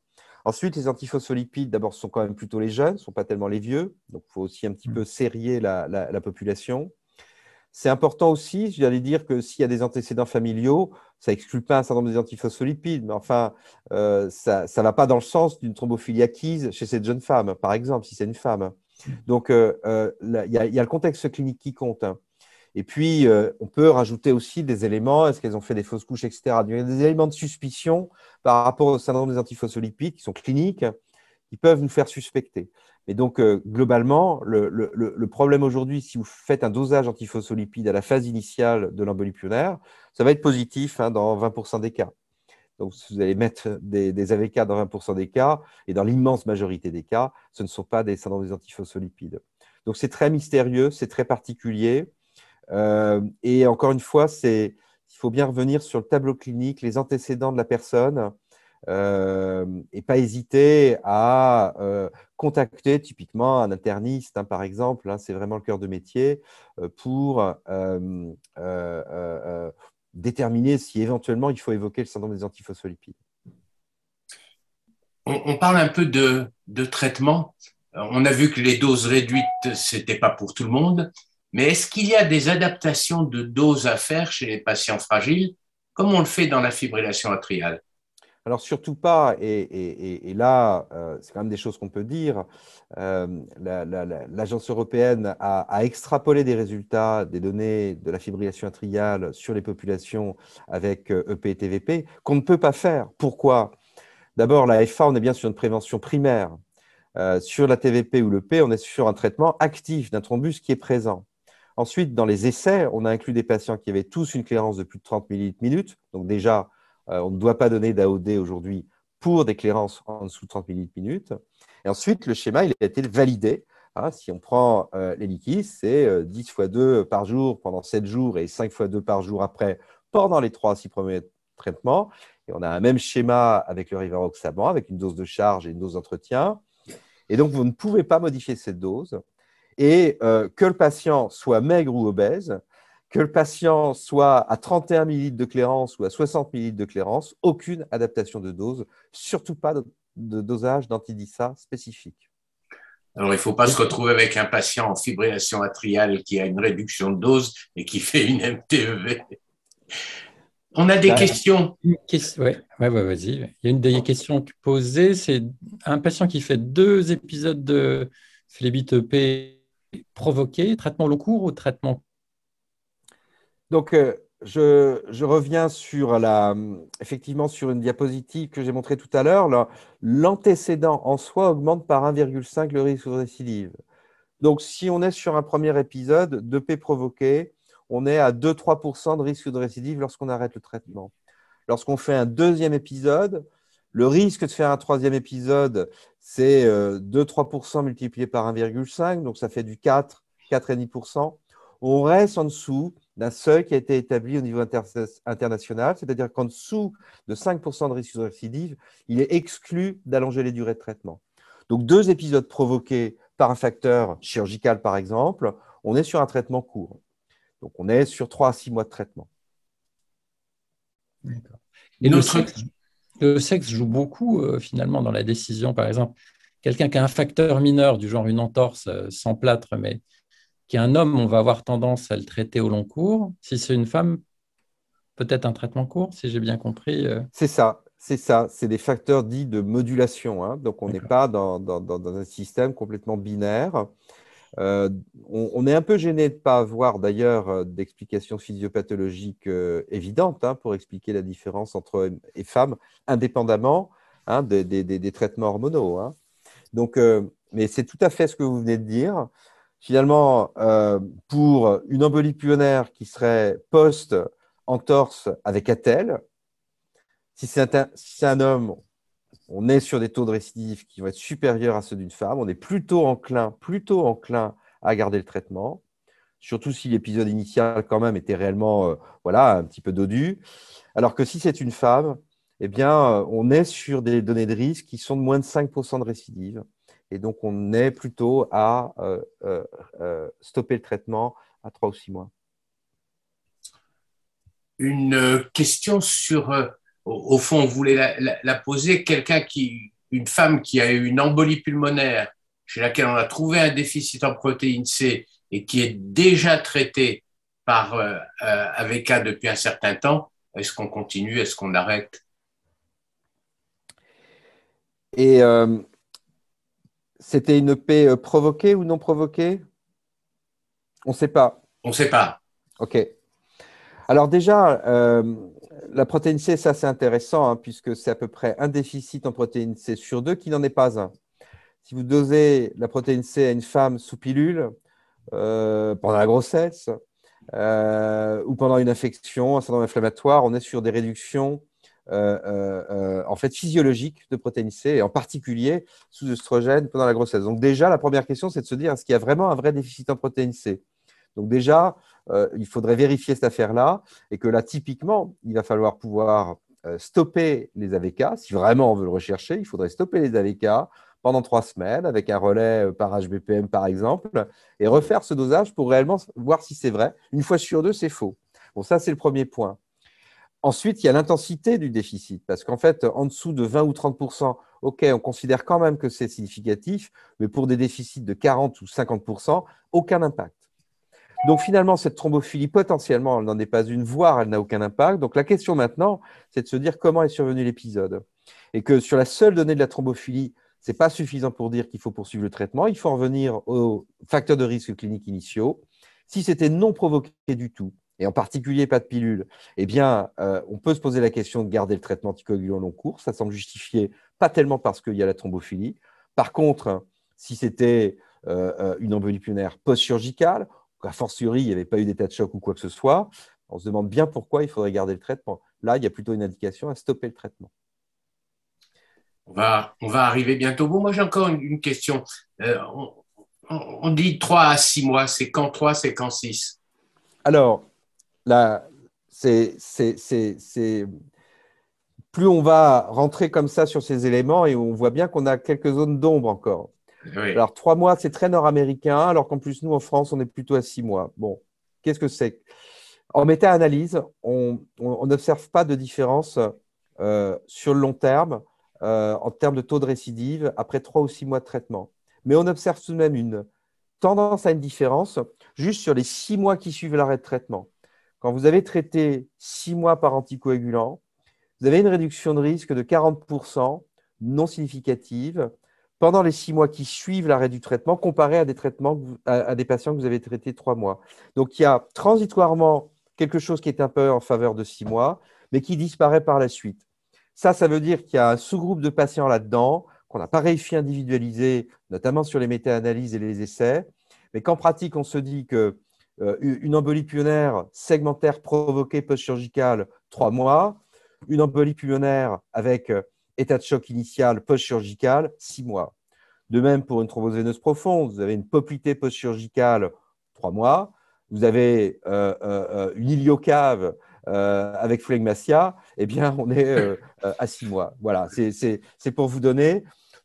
Ensuite, les antiphospholipides, d'abord, sont quand même plutôt les jeunes, ne sont pas tellement les vieux. Donc, il faut aussi un petit peu serrer la population. C'est important aussi, j'allais dire que s'il y a des antécédents familiaux, ça exclut pas un certain nombre des antiphospholipides, mais enfin, ça ne va pas dans le sens d'une thrombophilie acquise chez cette jeune femme, par exemple, si c'est une femme. Donc, il y a le contexte clinique qui compte, hein. Et puis, on peut rajouter aussi des éléments, est-ce qu'elles ont fait des fausses couches, etc. Il y a des éléments de suspicion par rapport au syndrome des antiphospholipides qui sont cliniques, qui peuvent nous faire suspecter. Mais donc, globalement, le problème aujourd'hui, si vous faites un dosage antiphospholipide à la phase initiale de l'embolie pulmonaire, ça va être positif, hein, dans 20% des cas. Donc, si vous allez mettre des AVK dans 20% des cas, et dans l'immense majorité des cas, ce ne sont pas des syndromes des antiphospholipides. Donc, c'est très mystérieux, c'est très particulier. Et encore une fois, il faut bien revenir sur le tableau clinique, les antécédents de la personne, et pas hésiter à contacter typiquement un interniste, hein, par exemple, hein, c'est vraiment le cœur de métier, pour déterminer si éventuellement il faut évoquer le syndrome des antiphospholipides.
On parle un peu de traitement. On a vu que les doses réduites, c'était pas pour tout le monde, mais est-ce qu'il y a des adaptations de doses à faire chez les patients fragiles, comme on le fait dans la fibrillation atriale?
Alors, surtout pas, et là, c'est quand même des choses qu'on peut dire. L'Agence européenne a extrapolé des résultats des données de la fibrillation atriale sur les populations avec EP et TVP qu'on ne peut pas faire. Pourquoi? D'abord, la FA, on est bien sur une prévention primaire. Sur la TVP ou le P, on est sur un traitement actif d'un thrombus qui est présent. Ensuite, dans les essais, on a inclus des patients qui avaient tous une clairance de plus de 30 millilitres minute. Donc déjà, on ne doit pas donner d'AOD aujourd'hui pour des clairances en dessous de 30 millilitres minute. Et ensuite, le schéma il a été validé. Hein, si on prend les liquides, c'est 10 fois 2 par jour pendant 7 jours et 5 fois 2 par jour après pendant les 3 à 6 premiers traitements. Et on a un même schéma avec le rivaroxaban, avec une dose de charge et une dose d'entretien. Et donc, vous ne pouvez pas modifier cette dose. Et que le patient soit maigre ou obèse, que le patient soit à 31 millilitres de clairance ou à 60 millilitres de clairance, aucune adaptation de dose, surtout pas de dosage d'antidissa spécifique.
Alors, il ne faut pas se retrouver avec un patient en fibrillation atriale qui a une réduction de dose et qui fait une MTEV. On a des questions.
Oui, vas-y. Il y a une des questions posées, c'est un patient qui fait 2 épisodes de phlébite EP provoqué, traitement long cours ou traitement?
Donc, je reviens sur effectivement sur une diapositive que j'ai montrée tout à l'heure. L'antécédent en soi augmente par 1,5 le risque de récidive. Donc, si on est sur un premier épisode d'EP provoqué, on est à 2-3% de risque de récidive lorsqu'on arrête le traitement. Lorsqu'on fait un deuxième épisode, le risque de faire un troisième épisode, c'est 2-3% multiplié par 1,5, donc ça fait du 4-4,5%. On reste en dessous d'un seuil qui a été établi au niveau international, c'est-à-dire qu'en dessous de 5% de risque de récidive, il est exclu d'allonger les durées de traitement. Donc, 2 épisodes provoqués par un facteur chirurgical, par exemple, on est sur un traitement court. Donc, on est sur 3 à 6 mois de traitement.
D'accord. Et le sexe joue beaucoup, finalement, dans la décision. Par exemple, quelqu'un qui a un facteur mineur, du genre une entorse sans plâtre, mais qui est un homme, on va avoir tendance à le traiter au long cours. Si c'est une femme, peut-être un traitement court, si j'ai bien compris.
C'est ça. C'est des facteurs dits de modulation, hein. Donc, on n'est pas dans un système complètement binaire. On est un peu gêné de ne pas avoir d'ailleurs d'explications physiopathologiques évidentes, hein, pour expliquer la différence entre hommes et femmes, indépendamment, hein, des traitements hormonaux, hein. Donc, mais c'est tout à fait ce que vous venez de dire. Finalement, pour une embolie pulmonaire qui serait post-entorse avec attelle, si c'est un homme, on est sur des taux de récidive qui vont être supérieurs à ceux d'une femme. On est plutôt enclin à garder le traitement, surtout si l'épisode initial quand même était réellement voilà, un petit peu dodu. Alors que si c'est une femme, eh bien, on est sur des données de risque qui sont de moins de 5% de récidive. Et donc, on est plutôt à stopper le traitement à 3 ou 6 mois.
une question sur, au fond, on voulait la poser, une femme qui a eu une embolie pulmonaire, chez laquelle on a trouvé un déficit en protéine C et qui est déjà traitée par AVK depuis un certain temps, est-ce qu'on continue, est-ce qu'on arrête?
Et c'était une paix provoquée ou non provoquée? On ne sait pas.
On ne sait pas.
OK. Alors déjà, la protéine C, ça c'est intéressant, hein, puisque c'est à peu près un déficit en protéine C sur deux qui n'en est pas un. Si vous dosez la protéine C à une femme sous pilule pendant la grossesse ou pendant une infection, un syndrome inflammatoire, on est sur des réductions en fait physiologiques de protéine C, et en particulier sous œstrogène pendant la grossesse. Donc déjà, la première question, c'est de se dire, est-ce qu'il y a vraiment un vrai déficit en protéine C? Donc déjà, il faudrait vérifier cette affaire-là, et que là, typiquement, il va falloir pouvoir stopper les AVK. Si vraiment on veut le rechercher, il faudrait stopper les AVK pendant 3 semaines avec un relais par HBPM, par exemple, et refaire ce dosage pour réellement voir si c'est vrai. Une fois sur deux, c'est faux. Bon, ça, c'est le premier point. Ensuite, il y a l'intensité du déficit, parce qu'en fait, en dessous de 20 ou 30%, OK, on considère quand même que c'est significatif, mais pour des déficits de 40 ou 50%, aucun impact. Donc finalement, cette thrombophilie, potentiellement, elle n'en est pas une, voire elle n'a aucun impact. Donc la question maintenant, c'est de se dire comment est survenu l'épisode. Et que sur la seule donnée de la thrombophilie, ce n'est pas suffisant pour dire qu'il faut poursuivre le traitement. Il faut en revenir aux facteurs de risque cliniques initiaux. Si c'était non provoqué du tout, et en particulier pas de pilule, eh bien, on peut se poser la question de garder le traitement anticoagulant long cours. Ça semble justifié, pas tellement parce qu'il y a la thrombophilie. Par contre, si c'était une embolie pulmonaire post-chirurgicale, a fortiori, il n'y avait pas eu d'état de choc ou quoi que ce soit, on se demande bien pourquoi il faudrait garder le traitement. Là, il y a plutôt une indication à stopper le traitement.
On va arriver bientôt. Bon, moi, j'ai encore une question. On dit 3 à 6 mois. C'est quand 3, c'est quand 6?
Alors, là, plus on va rentrer comme ça sur ces éléments, et on voit bien qu'on a quelques zones d'ombre encore.
Oui.
Alors, 3 mois, c'est très nord-américain, alors qu'en plus, nous, en France, on est plutôt à 6 mois. Bon, qu'est-ce que c'est? En méta-analyse, on n'observe pas de différence sur le long terme en termes de taux de récidive après 3 ou 6 mois de traitement. Mais on observe tout de même une tendance à une différence juste sur les 6 mois qui suivent l'arrêt de traitement. Quand vous avez traité 6 mois par anticoagulant, vous avez une réduction de risque de 40% non significative pendant les 6 mois qui suivent l'arrêt du traitement, comparé à des traitements à des patients que vous avez traités 3 mois. Donc, il y a transitoirement quelque chose qui est un peu en faveur de 6 mois, mais qui disparaît par la suite. Ça veut dire qu'il y a un sous-groupe de patients là-dedans qu'on n'a pas réussi à individualiser, notamment sur les méta-analyses et les essais, mais qu'en pratique, on se dit qu'une embolie pulmonaire segmentaire provoquée post-chirurgicale, 3 mois, une embolie pulmonaire avec état de choc initial post-chirurgical, 6 mois. De même pour une thrombose veineuse profonde, vous avez une poplité post-chirurgicale, 3 mois. Vous avez une iliocave avec phlegmatia, eh bien, on est à 6 mois. Voilà, c'est pour vous donner.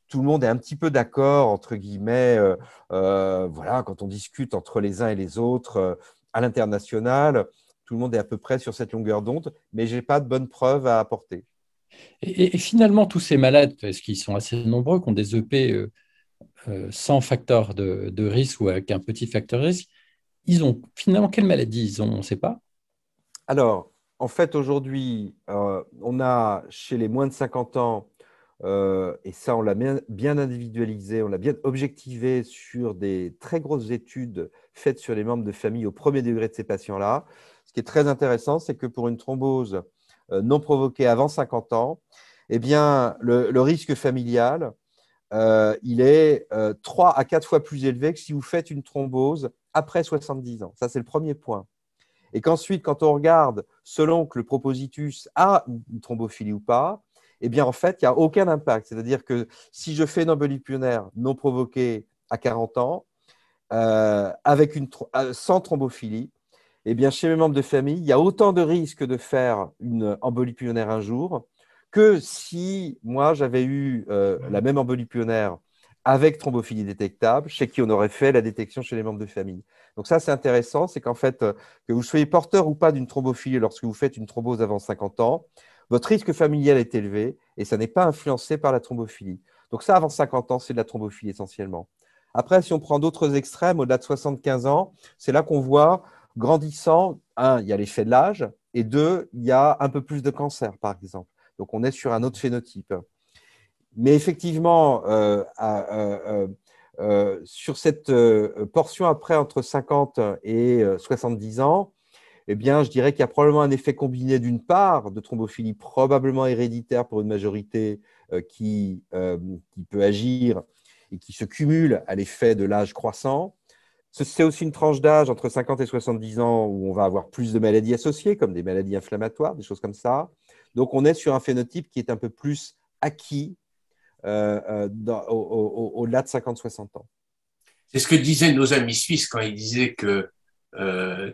Tout le monde est un petit peu d'accord, entre guillemets, voilà, quand on discute entre les uns et les autres à l'international, tout le monde est à peu près sur cette longueur d'onde, mais je n'ai pas de bonnes preuves à apporter.
Et finalement, tous ces malades, parce qu'ils sont assez nombreux, qui ont des EP sans facteur de risque ou avec un petit facteur de risque, ils ont finalement quelle maladie ils ont, on ne sait pas.
Alors, en fait, aujourd'hui, on a chez les moins de 50 ans, et ça, on l'a bien individualisé, on l'a bien objectivé sur des très grosses études faites sur les membres de famille au premier degré de ces patients-là. Ce qui est très intéressant, c'est que pour une thrombose non provoquée avant 50 ans, eh bien, le risque familial, il est 3 à 4 fois plus élevé que si vous faites une thrombose après 70 ans. Ça, c'est le premier point. Et qu'ensuite, quand on regarde, selon que le propositus a une thrombophilie ou pas, eh bien, en fait, il n'y a aucun impact. C'est-à-dire que si je fais une embolie pulmonaire non provoquée à 40 ans, sans thrombophilie, eh bien, chez mes membres de famille, il y a autant de risques de faire une embolie pulmonaire un jour que si moi, j'avais eu la même embolie pulmonaire avec thrombophilie détectable, chez qui on aurait fait la détection chez les membres de famille. Donc ça, c'est intéressant, c'est qu'en fait, que vous soyez porteur ou pas d'une thrombophilie lorsque vous faites une thrombose avant 50 ans, votre risque familial est élevé et ça n'est pas influencé par la thrombophilie. Donc ça, avant 50 ans, c'est de la thrombophilie essentiellement. Après, si on prend d'autres extrêmes, au-delà de 75 ans, c'est là qu'on voit, grandissant, un, il y a l'effet de l'âge, et deux, il y a un peu plus de cancer, par exemple. Donc on est sur un autre phénotype. Mais effectivement, sur cette portion après, entre 50 et 70 ans, eh bien, je dirais qu'il y a probablement un effet combiné d'une part de thrombophilie probablement héréditaire pour une majorité qui peut agir et qui se cumule à l'effet de l'âge croissant. C'est aussi une tranche d'âge entre 50 et 70 ans où on va avoir plus de maladies associées, comme des maladies inflammatoires, des choses comme ça. Donc, on est sur un phénotype qui est un peu plus acquis au-delà de 50-60 ans.
C'est ce que disaient nos amis suisses quand ils disaient que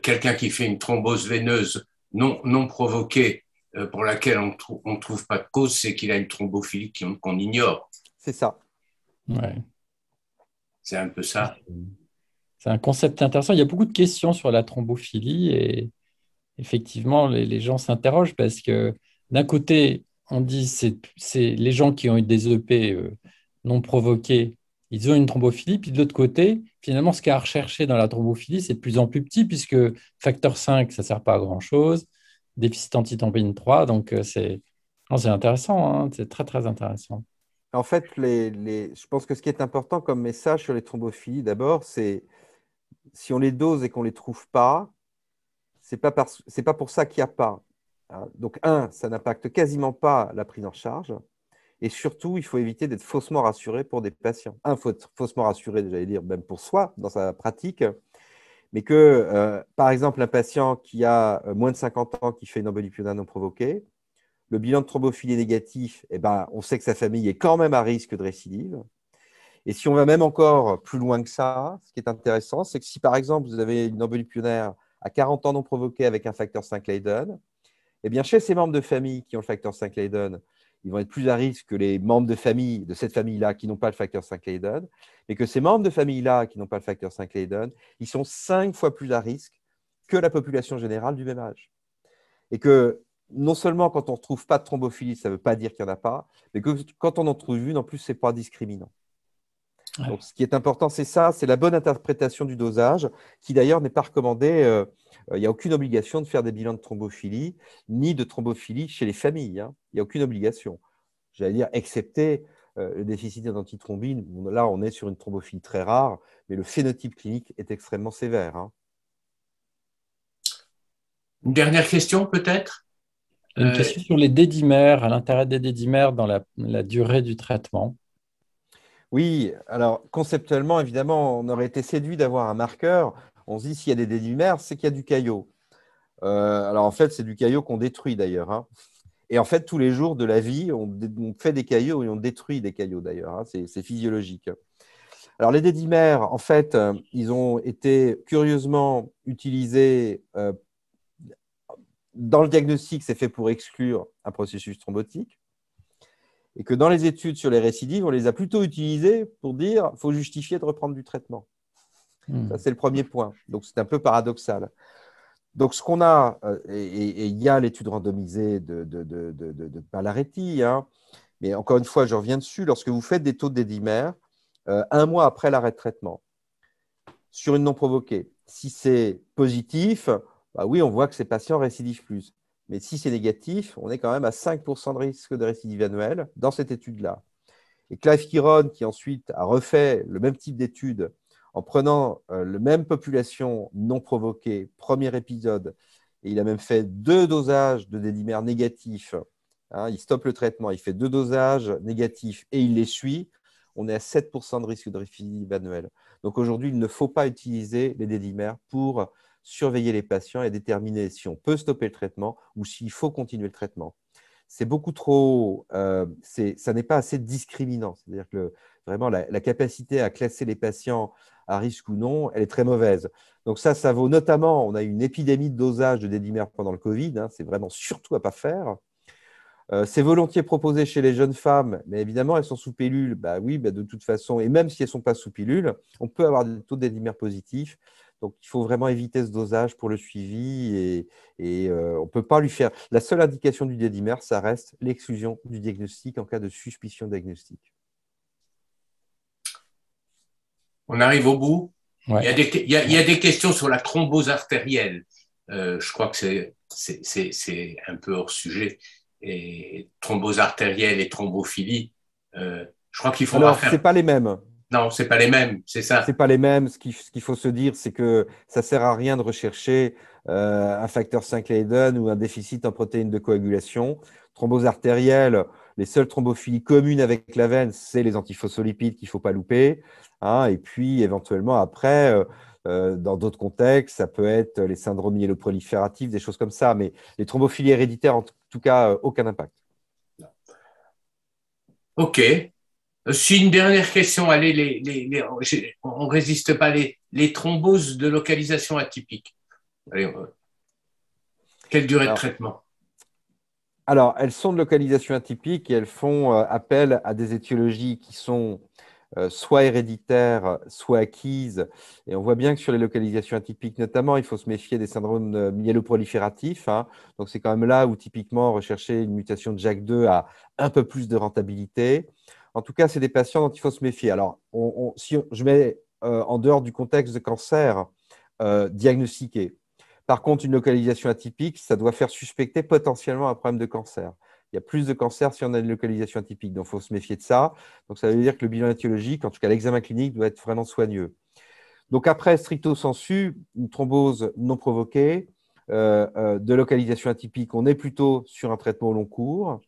quelqu'un qui fait une thrombose veineuse non provoquée, pour laquelle on ne trouve pas de cause, c'est qu'il a une thrombophilie qu'on ignore.
C'est ça.
Ouais.
C'est un peu ça.
C'est un concept intéressant. Il y a beaucoup de questions sur la thrombophilie et effectivement, les gens s'interrogent parce que d'un côté, on dit c'est les gens qui ont eu des EP non provoqués, ils ont une thrombophilie. Puis de l'autre côté, finalement, ce qu'il y a à rechercher dans la thrombophilie, c'est de plus en plus petit puisque facteur 5, ça ne sert pas à grand-chose. Déficit antithrombine 3, donc c'est intéressant, hein, c'est très, très intéressant.
En fait, je pense que ce qui est important comme message sur les thrombophilies, d'abord, c'est si on les dose et qu'on ne les trouve pas, ce n'est pas pour ça qu'il n'y a pas. Donc, ça n'impacte quasiment pas la prise en charge. Et surtout, il faut éviter d'être faussement rassuré pour des patients. Il faut être faussement rassuré, j'allais dire, même pour soi, dans sa pratique, mais que, par exemple, un patient qui a moins de 50 ans qui fait une embolie pulmonaire non provoquée, le bilan de thrombophilie est négatif, eh ben, on sait que sa famille est quand même à risque de récidive. Et si on va même encore plus loin que ça, ce qui est intéressant, c'est que si, par exemple, vous avez une embolie pulmonaire à 40 ans non provoquée avec un facteur 5 Leiden, eh bien, chez ces membres de famille qui ont le facteur 5 Leiden, ils vont être plus à risque que les membres de famille de cette famille-là qui n'ont pas le facteur 5 Leiden, mais que ces membres de famille-là qui n'ont pas le facteur 5 Leiden, ils sont 5 fois plus à risque que la population générale du même âge. Et que non seulement quand on ne trouve pas de thrombophilie, ça ne veut pas dire qu'il n'y en a pas, mais que quand on en trouve une, en plus, ce n'est pas discriminant.
Ouais.
Donc, ce qui est important, c'est ça, c'est la bonne interprétation du dosage, qui d'ailleurs n'est pas recommandé. Il n'y a aucune obligation de faire des bilans de thrombophilie, ni de thrombophilie chez les familles. Hein. Il n'y a aucune obligation. J'allais dire, excepté le déficit d'antithrombine. Là, on est sur une thrombophilie très rare, mais le phénotype clinique est extrêmement sévère. Hein.
Une dernière question, peut-être?
Une question sur les dédimères, à l'intérêt des dédimères dans la durée du traitement.
Oui, alors conceptuellement, évidemment, on aurait été séduit d'avoir un marqueur. On se dit, s'il y a des dédimères, c'est qu'il y a du caillot. Alors en fait, c'est du caillot qu'on détruit d'ailleurs. Hein. Et en fait, tous les jours de la vie, on fait des caillots et on détruit des caillots d'ailleurs. Hein. C'est physiologique. Alors les dédimères, en fait, ils ont été curieusement utilisés dans le diagnostic, c'est fait pour exclure un processus thrombotique. Et que dans les études sur les récidives, on les a plutôt utilisés pour dire qu'il faut justifier de reprendre du traitement. Ça, c'est le premier point. Donc, c'est un peu paradoxal. Donc, ce qu'on a, et il y a l'étude randomisée de Palaretti, hein, mais encore une fois, je reviens dessus, lorsque vous faites des taux de dédimères, un mois après l'arrêt de traitement, sur une non provoquée, si c'est positif, bah oui, on voit que ces patients récidivent plus. Mais si c'est négatif, on est quand même à 5% de risque de récidive annuelle dans cette étude-là. Et Clive Kiron, qui ensuite a refait le même type d'étude en prenant la même population non provoquée, premier épisode, et il a même fait 2 dosages de dédimères négatifs. Hein, il stoppe le traitement, il fait 2 dosages négatifs et il les suit. On est à 7% de risque de récidive annuelle. Donc aujourd'hui, il ne faut pas utiliser les dédimères pour surveiller les patients et déterminer si on peut stopper le traitement ou s'il faut continuer le traitement. C'est beaucoup trop, ça n'est pas assez discriminant. C'est-à-dire que vraiment la capacité à classer les patients à risque ou non, elle est très mauvaise. Donc ça vaut notamment, on a eu une épidémie de dosage de dédimères pendant le Covid, hein, c'est vraiment surtout à ne pas faire. C'est volontiers proposé chez les jeunes femmes, mais évidemment, elles sont sous pilule. Bah oui, bah de toute façon, et même si elles ne sont pas sous pilule, on peut avoir des taux de dédimères positifs. Donc, il faut vraiment éviter ce dosage pour le suivi et on ne peut pas lui faire… La seule indication du dédimère, ça reste l'exclusion du diagnostic en cas de suspicion diagnostique.
On arrive au bout.
Ouais.
Il y a des questions sur la thrombose artérielle. Je crois que c'est un peu hors sujet. Et thrombose artérielle et thrombophilie, je crois qu'il faudra faire…
Alors, ce n'est pas les mêmes.
Non, ce n'est pas les mêmes, c'est ça.
Ce n'est pas les mêmes. Ce qu'il faut se dire, c'est que ça ne sert à rien de rechercher un facteur 5 Leiden ou un déficit en protéines de coagulation. Thrombose artérielle, les seules thrombophilies communes avec la veine, c'est les antiphospholipides qu'il ne faut pas louper. Hein. Et puis, éventuellement, après, dans d'autres contextes, ça peut être les syndromes myéloprolifératifs, des choses comme ça. Mais les thrombophilies héréditaires, en tout cas, aucun impact.
OK. Si une dernière question, allez, on ne résiste pas, les thromboses de localisation atypique. Allez, quelle durée de traitement?
Alors, elles sont de localisation atypique et elles font appel à des étiologies qui sont soit héréditaires, soit acquises. Et on voit bien que sur les localisations atypiques, notamment, il faut se méfier des syndromes myéloprolifératifs. Hein. Donc, c'est quand même là où, typiquement, rechercher une mutation de JAK2 a un peu plus de rentabilité. En tout cas, c'est des patients dont il faut se méfier. Alors, je mets en dehors du contexte de cancer diagnostiqué. Par contre, une localisation atypique, ça doit faire suspecter potentiellement un problème de cancer. Il y a plus de cancer si on a une localisation atypique, donc il faut se méfier de ça. Donc, ça veut dire que le bilan étiologique, en tout cas l'examen clinique, doit être vraiment soigneux. Donc, après, stricto sensu, une thrombose non provoquée, de localisation atypique, on est plutôt sur un traitement au long cours.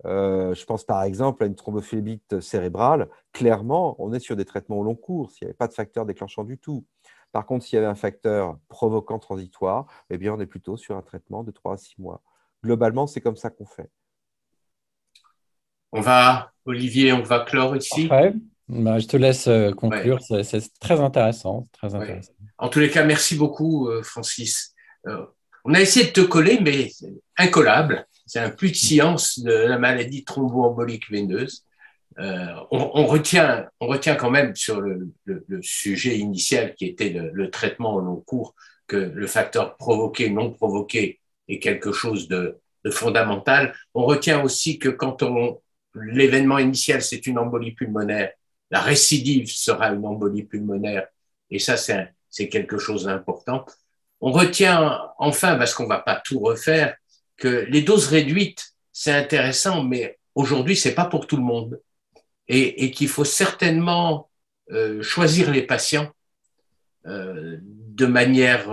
Je pense par exemple à une thrombophlébite cérébrale. Clairement, on est sur des traitements au long cours, s'il n'y avait pas de facteur déclenchant du tout. Par contre, s'il y avait un facteur provoquant transitoire, eh bien, on est plutôt sur un traitement de 3 à 6 mois. Globalement, c'est comme ça qu'on fait.
Olivier, on va clore ici.
Parfait. Bah, je te laisse conclure. Ouais. C'est très intéressant. Très intéressant.
Ouais. En tous les cas, merci beaucoup, Francis. On a essayé de te coller, mais c'est incollable. C'est un plus de science de la maladie thromboembolique veineuse. On retient quand même sur le sujet initial qui était le traitement au long cours que le facteur provoqué, non provoqué est quelque chose de fondamental. On retient aussi que quand l'événement initial, c'est une embolie pulmonaire, la récidive sera une embolie pulmonaire et ça, c'est quelque chose d'important. On retient enfin, parce qu'on ne va pas tout refaire, que les doses réduites, c'est intéressant, mais aujourd'hui, ce n'est pas pour tout le monde. Et qu'il faut certainement choisir les patients de manière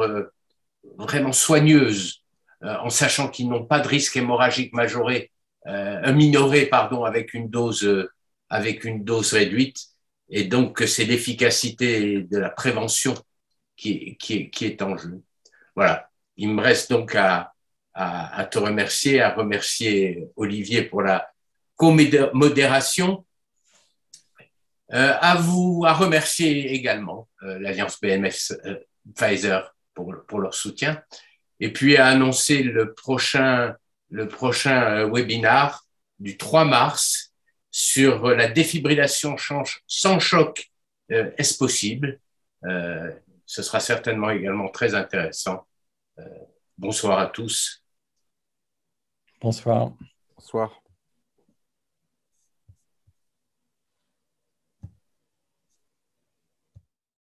vraiment soigneuse, en sachant qu'ils n'ont pas de risque hémorragique minoré, avec une dose réduite, et donc que c'est l'efficacité de la prévention qui est en jeu. Voilà. Il me reste donc à te remercier, à remercier Olivier pour la co-modération. À remercier également l'Alliance BMS Pfizer pour leur soutien, et puis à annoncer le prochain webinaire du 3 mars sur la défibrillation sans choc, est-ce possible? Ce sera certainement également très intéressant. Bonsoir à tous.
Bonsoir.
Bonsoir.